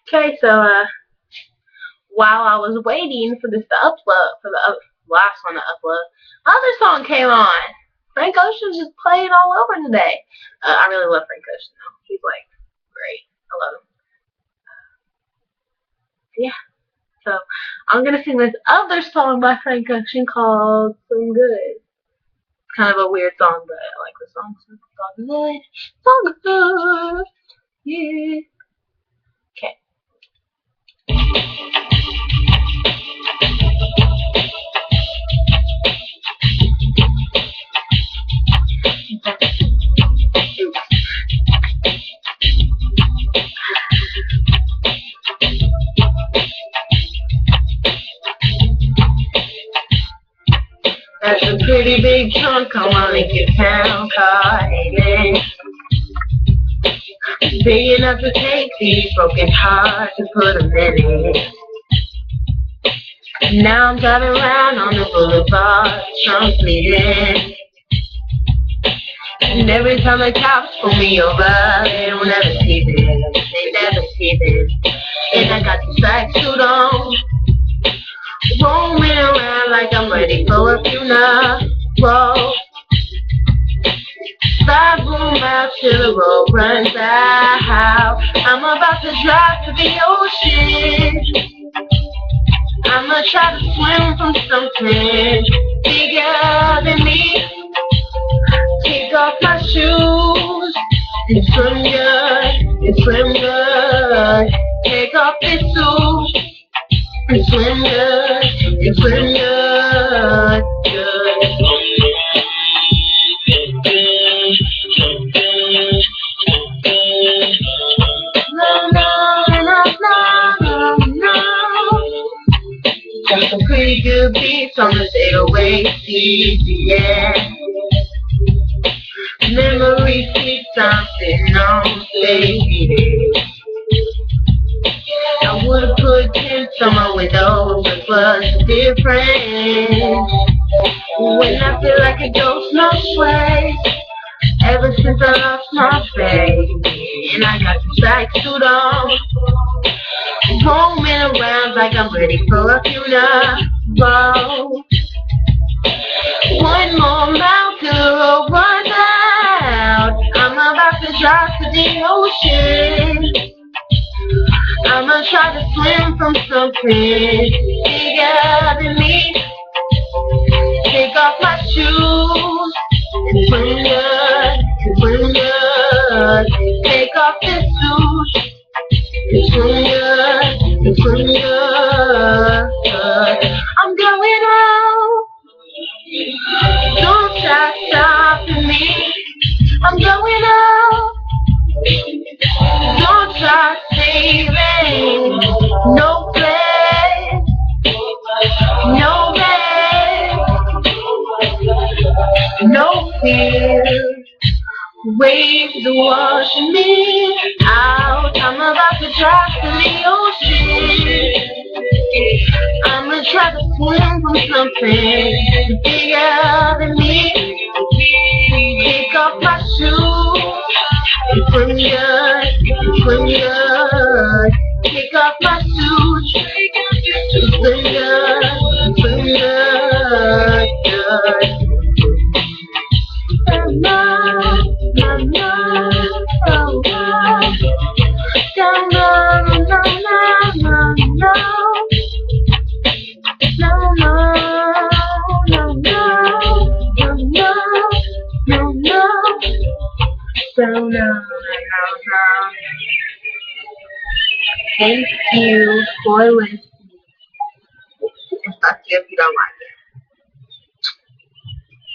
Okay, so while I was waiting for this to upload, for the last one to upload, other song came on. Frank Ocean's just playing all over today. I really love Frank Ocean though. He's like great. I love him. Yeah. So I'm gonna sing this other song by Frank Ocean called "Some Good." Kind of a weird song, but I like the song. So it's all good. Song good. Yeah. Okay. That's a pretty big chunk. I wanna get down, caught in it. Big enough to take these broken hearts and put them in it. Now I'm driving around on the boulevard, trunk bleeding. And every time the cops pull me over, they don't ever see this. They never see this. And I got the tracksuit on, roaming around like I'm ready for a funeral. Stop room out till the road runs out. I'm about to drive to the ocean. I'ma try to swim from something bigger than me. Take off my shoes and swim good, and swim good. Take off this suit and swim good, and swim good, good. No, no, no, no, no, no. Got some pretty good beats on the 808 yeah. Memory keeps on sitting on baby. I would've put tints on my windows, but what's different? When I feel like a ghost, no way. Ever since I lost my faith, and I got the tracksuit on, roaming around like I'm ready for a funeral. One more mile till the road runs out. I'm about to drive to the ocean. I'ma try to swim from something bigger than me. Take off my shoes and swim good, and swim good. Take off this suit and swim good, and swim good. I'm going out. Don't try stopping me. I'm going out. Don't try saving. No place, no place, no fear. Waves are washing me out. I'm about to drive to the ocean. I'ma try to swim from something bigger than me. Take off my shoes and swim good, swim good. Take off my shoes and swim good, swim good, good. Na na na, oh, oh. Na na na na na na. No, no, no, no, no, no, no. So no, no, no. Thank you for listening. And fuck you if you don't like it.